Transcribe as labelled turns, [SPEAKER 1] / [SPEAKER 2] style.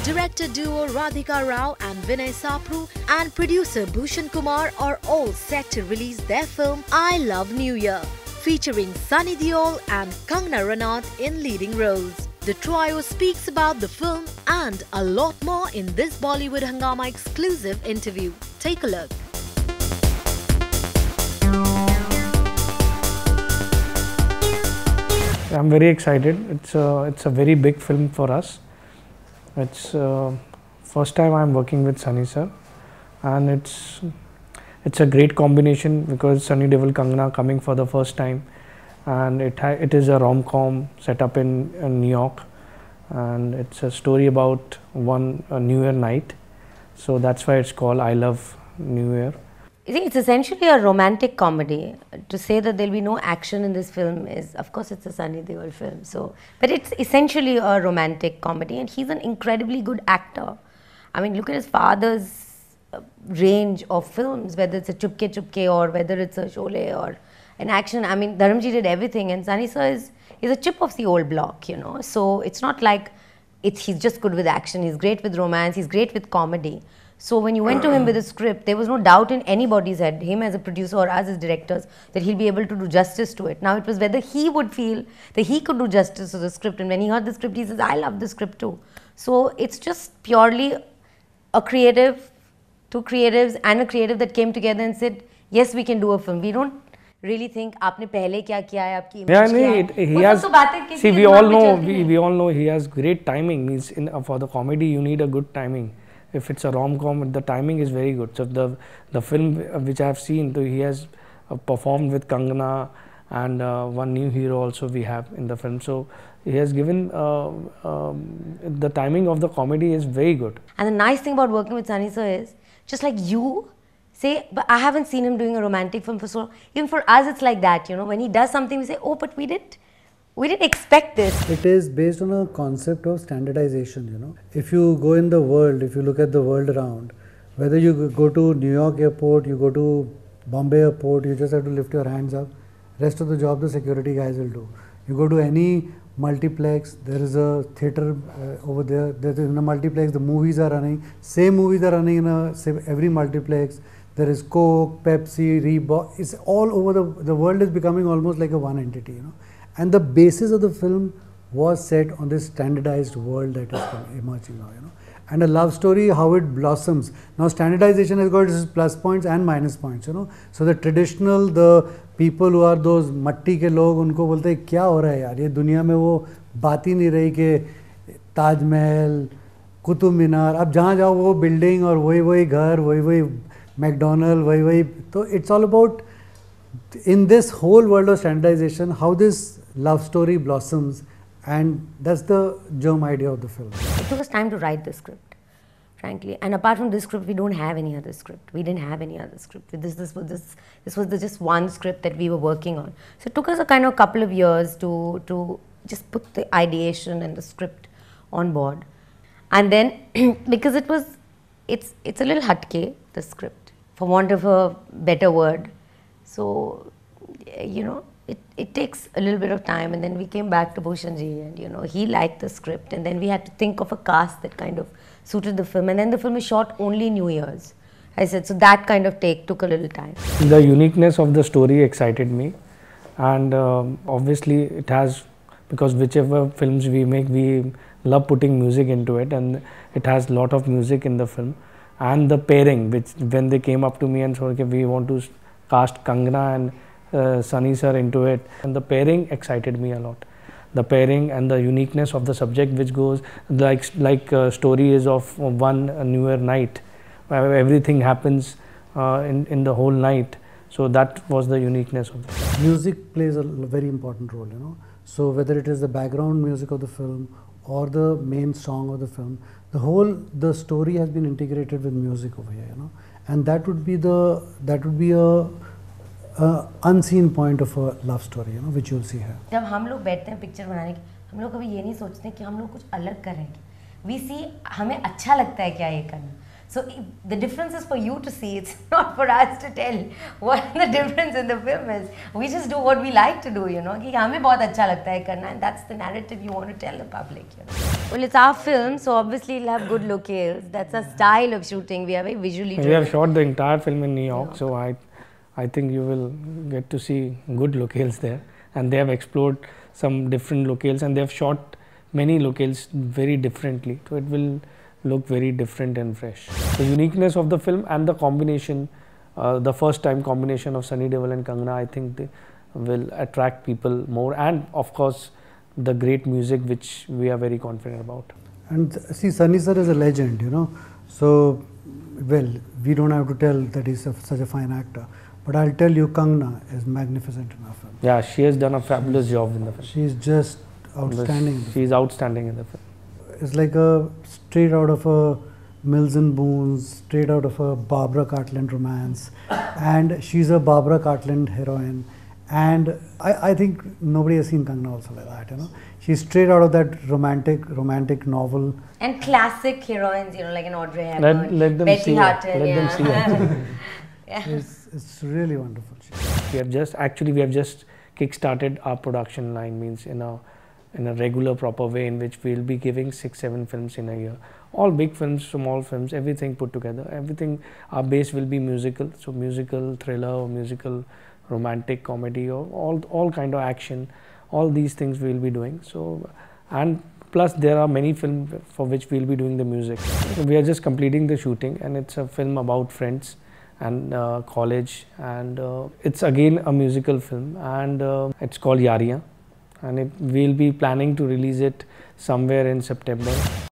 [SPEAKER 1] Director duo Radhika Rao and Vinay Sapru and producer Bhushan Kumar are all set to release their film I Love New Year, featuring Sunny Deol and Kangna Ranaut in leading roles. The trio speaks about the film and a lot more in this Bollywood Hungama exclusive interview. Take a look.
[SPEAKER 2] I'm very excited. It's a very big film for us. It's first time I'm working with Sunny sir, and it's a great combination because Sunny Deol Kangna coming for the first time, and it is a rom-com set up in New York, and it's a story about one New Year night. So that's why it's called I Love New Year.
[SPEAKER 3] I think it's essentially a romantic comedy. To say that there'll be no action in this film is, of course, it's a Sunny Deol film. So, but it's essentially a romantic comedy, and he's an incredibly good actor. I mean, look at his father's range of films, whether it's a Chupke Chupke or whether it's a Sholay or an action. I mean, Dharamji did everything, and Sunny sir is a chip of the old block, you know. So it's not like he's just good with action. He's great with romance. He's great with comedy. So when you went to him with a script, there was no doubt in anybody's head, him as a producer or us as directors, that he'll be able to do justice to it. Now it was whether he would feel that he could do justice to the script. And when he heard the script, he says, I love the script too. So it's just purely a creative, two creatives and a creative that came together and said, yes, we can do a film. We don't really think, aapne pehle kya kiya hai, aapki image kya hai.
[SPEAKER 2] He has, see, we all know he has great timing. Means for the comedy, you need a good timing. If it's a rom-com, the timing is very good. So the film which I have seen, he has performed with Kangna, and one new hero also we have in the film. So he has given the timing of the comedy is very good.
[SPEAKER 3] And the nice thing about working with Sunny sir is, just like you say, but I haven't seen him doing a romantic film for so long. Even for us, it's like that, you know. When he does something, we say, oh, but we didn't expect this.
[SPEAKER 4] It is based on a concept of standardization, you know. If you go in the world, if you look at the world around, whether you go to New York airport, you go to Bombay airport, you just have to lift your hands up. Rest of the job the security guys will do. You go to any multiplex, there is a theatre over there, in a multiplex, the movies are running, same movies are running in every multiplex. There is Coke, Pepsi, Reebok, it's all over the world is becoming almost like a one entity, you know. And the basis of the film was set on this standardized world that is emerging now, you know. And a love story, how it blossoms. Now standardization has got its plus points and minus points, you know. So the traditional, the people who are those matti ke log, unko bolte hain, kya ho raha hai yaar? Ye duniya mein wo baat hi nahi rahi ke Taj Mahal, Qutub Minar, ab jahan jao wo building aur wahi ghar, wahi McDonald, wahi. So it's all about, in this whole world of standardization, how this love story blossoms, and that's the germ idea of the film.
[SPEAKER 3] It took us time to write the script, frankly. And apart from this script, we don't have any other script. We didn't have any other script. This was just one script that we were working on. So it took us a kind of couple of years to just put the ideation and the script on board. And then, because it's a little hatke, the script, for want of a better word. So, you know, it takes a little bit of time, and then we came back to Bhushan ji, and you know, he liked the script, and then we had to think of a cast that kind of suited the film, and then the film is shot only New Year's. I said, so that kind of took a little time.
[SPEAKER 2] The uniqueness of the story excited me, and obviously it has, because whichever films we make, we love putting music into it, and it has a lot of music in the film. And the pairing, which when they came up to me and said, okay, we want to cast Kangna and Sunny sir into it, and the pairing excited me a lot. The pairing and the uniqueness of the subject, which goes like story is of one New Year night, where everything happens in the whole night. So that was the uniqueness of it.
[SPEAKER 4] Music plays a very important role, you know. So whether it is the background music of the film or the main song of the film, the story has been integrated with music over here, you know. And that would be a unseen point of a love story, you know, which you'll see here.
[SPEAKER 3] जब हम लोग बैठते हैं picture बनाने के, हम लोग कभी ये नहीं सोचते कि हम लोग कुछ अलग करेंगे. We see हमें अच्छा लगता है क्या ये करना. So the difference is for you to see. It's not for us to tell what the difference in the film is. We just do what we like to do, you know. कि हमें बहुत अच्छा लगता है करना, and that's the narrative you want to tell the public. You know? Well, it's our film, so obviously it'll have good locales. That's our style of shooting. We are very visually driven.
[SPEAKER 2] We have shot the entire film in New York, so I think you will get to see good locales there. And they have explored some different locales, and they have shot many locales very differently. So it will look very different and fresh. The uniqueness of the film and the combination, the first time combination of Sunny Deol and Kangna, I think they will attract people more, and of course the great music which we are very confident about.
[SPEAKER 4] And see, Sunny sir is a legend, you know. So, well, we don't have to tell that he's such a fine actor. But I'll tell you, Kangna is magnificent in our film.
[SPEAKER 2] Yeah, she has done a fabulous job in the film.
[SPEAKER 4] She's just outstanding.
[SPEAKER 2] She's outstanding in the film.
[SPEAKER 4] It's like a straight out of a Mills and Boons, straight out of a Barbara Cartland romance, and she's a Barbara Cartland heroine. And I think nobody has seen Kangna also like that, you know. She's straight out of that romantic novel.
[SPEAKER 3] And classic heroines, you know, like an Audrey Hepburn,
[SPEAKER 2] Let them
[SPEAKER 3] Betty
[SPEAKER 2] see
[SPEAKER 3] Harton,
[SPEAKER 2] Let them see it.
[SPEAKER 3] Yeah.
[SPEAKER 4] It's really wonderful.
[SPEAKER 2] We have just kick-started our production line, means in a regular proper way, in which we'll be giving 6-7 films in a year. All big films, small films, everything put together. Everything, our base will be musical. So musical thriller or musical romantic comedy or all kind of action. All these things we'll be doing. So, and plus there are many films for which we'll be doing the music. So we are just completing the shooting, and it's a film about friends and college, and it's again a musical film, and it's called Yaariyaan, and we'll be planning to release it somewhere in September.